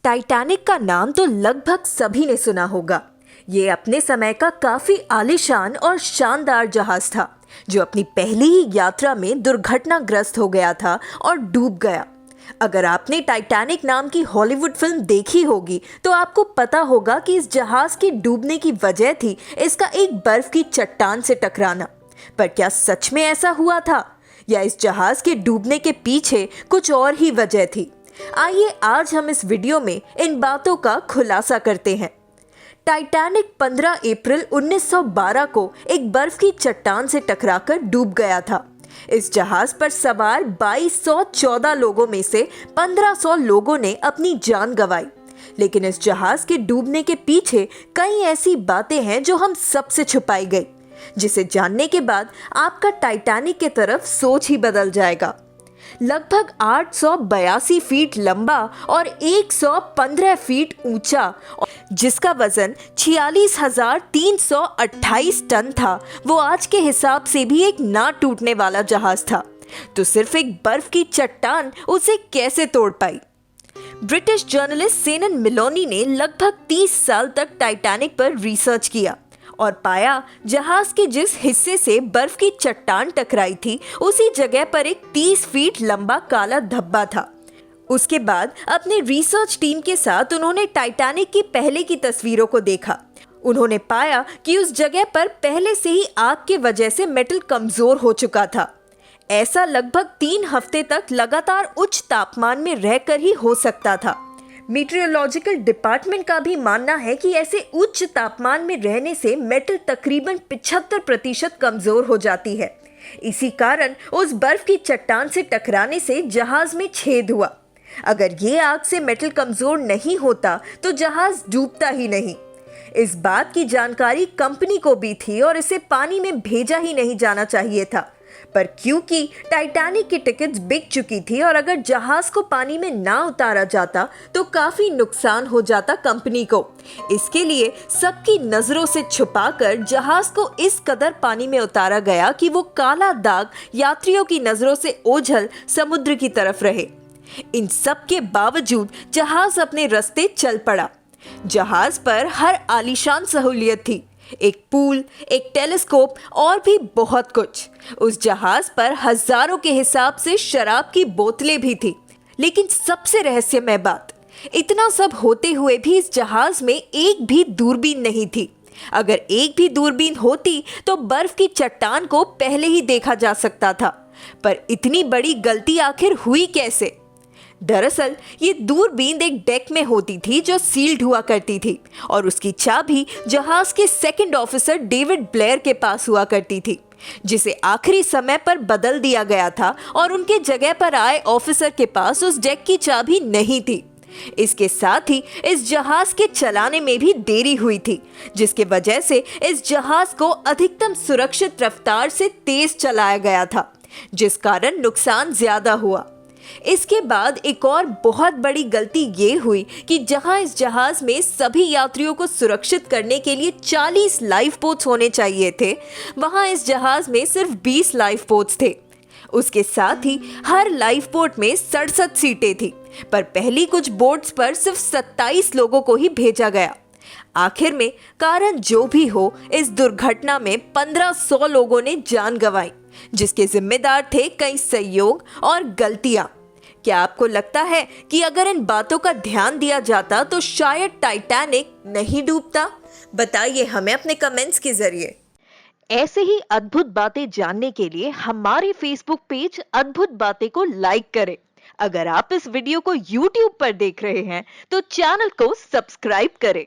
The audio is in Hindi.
टाइटैनिक का नाम तो लगभग सभी ने सुना होगा। ये अपने समय का काफी आलीशान और शानदार जहाज था जो अपनी पहली ही यात्रा में दुर्घटनाग्रस्त हो गया था और डूब गया। अगर आपने टाइटैनिक नाम की हॉलीवुड फिल्म देखी होगी तो आपको पता होगा कि इस जहाज के डूबने की वजह थी इसका एक बर्फ की चट्टान से टकराना। पर क्या सच में ऐसा हुआ था या इस जहाज के डूबने के पीछे कुछ और ही वजह थी? आइए आज हम इस वीडियो में इन बातों का खुलासा करते हैं। टाइटैनिक 15 अप्रैल 1912 को एक बर्फ की चट्टान से टकराकर डूब गया था। इस जहाज पर सवार 2214 लोगों में से 1500 लोगों ने अपनी जान गंवाई। लेकिन इस जहाज के डूबने के पीछे कई ऐसी बातें हैं जो हम सबसे छुपाई गई, जिसे जानने के बाद आपका टाइटैनिक की तरफ सोच ही बदल जाएगा। लगभग 882 फीट लंबा और 115 फीट ऊंचा, जिसका वजन 46,328 टन था, वो आज के हिसाब से भी एक ना टूटने वाला जहाज था। तो सिर्फ एक बर्फ की चट्टान उसे कैसे तोड़ पाई? ब्रिटिश जर्नलिस्ट सेनन मिलोनी ने लगभग 30 साल तक टाइटैनिक पर रिसर्च किया और पाया जहाज के जिस हिस्से से बर्फ की चट्टान टकराई थी उसी जगह पर एक 30 फीट लंबा काला धब्बा था। उसके बाद अपने रिसर्च टीम के साथ उन्होंने टाइटैनिक की पहले की तस्वीरों को देखा। उन्होंने पाया कि उस जगह पर पहले से ही आग के वजह से मेटल कमजोर हो चुका था। ऐसा लगभग 3 हफ्ते तक लगातार उच्च तापमान में रहकर ही हो सकता था। मीटरोलॉजिकल डिपार्टमेंट का भी मानना है कि ऐसे उच्च तापमान में रहने से मेटल तकरीबन 75% कमजोर हो जाती है। इसी कारण उस बर्फ की चट्टान से टकराने से जहाज में छेद हुआ। अगर ये आग से मेटल कमजोर नहीं होता तो जहाज डूबता ही नहीं। इस बात की जानकारी कंपनी को भी थी और इसे पानी में भेजा ही नहीं जाना चाहिए था। पर क्योंकि टाइटैनिक की टिकट्स बिक चुकी थी और अगर जहाज को पानी में ना उतारा जाता तो काफी नुकसान हो जाता कंपनी को, इसके लिए सबकी नजरों से छुपाकर जहाज को इस कदर पानी में उतारा गया कि वो काला दाग यात्रियों की नजरों से ओझल समुद्र की तरफ रहे। इन सब के बावजूद जहाज अपने रास्ते चल पड़ा। जहाज पर हर आलीशान सहूलियत थी, एक पूल, एक टेलीस्कोप और भी बहुत कुछ। उस जहाज पर हजारों के हिसाब से शराब की बोतलें भी थी। लेकिन सबसे रहस्यमय बात, इतना सब होते हुए भी इस जहाज में एक भी दूरबीन नहीं थी। अगर एक भी दूरबीन होती तो बर्फ की चट्टान को पहले ही देखा जा सकता था। पर इतनी बड़ी गलती आखिर हुई कैसे? दरअसल ये दूरबीन एक डेक में होती थी जो सील्ड हुआ करती थी और उसकी चाबी जहाज के सेकंड ऑफिसर डेविड ब्लेयर के पास हुआ करती थी, जिसे आखिरी समय पर बदल दिया गया था और उनके जगह पर आए ऑफिसर के पास उस डेक की चाबी नहीं थी। इसके साथ ही इस जहाज के चलाने में भी देरी हुई थी, जिसके वजह से इस जहाज को अधिकतम सुरक्षित रफ्तार से तेज चलाया गया था, जिस कारण नुकसान ज्यादा हुआ। इसके बाद एक और बहुत बड़ी गलती ये हुई कि जहां इस जहाज में सभी यात्रियों को सुरक्षित करने के लिए 40 लाइफ बोट्स होने चाहिए थे, वहां इस जहाज में सिर्फ 20 लाइफ बोट्स थे। उसके साथ ही हर लाइफ बोट में 67 सीटें थी, पर पहली कुछ बोट्स पर सिर्फ 27 लोगों को ही भेजा गया। आखिर में कारण जो भी हो, इस दुर्घटना में 1500 लोगों ने जान गंवाई, जिसके जिम्मेदार थे कई संयोग और गलतियां। क्या आपको लगता है कि अगर इन बातों का ध्यान दिया जाता तो शायद टाइटैनिक नहीं डूबता? बताइए हमें अपने कमेंट्स के जरिए। ऐसे ही अद्भुत बातें जानने के लिए हमारे फेसबुक पेज अद्भुत बातें को लाइक करें। अगर आप इस वीडियो को YouTube पर देख रहे हैं तो चैनल को सब्सक्राइब करें।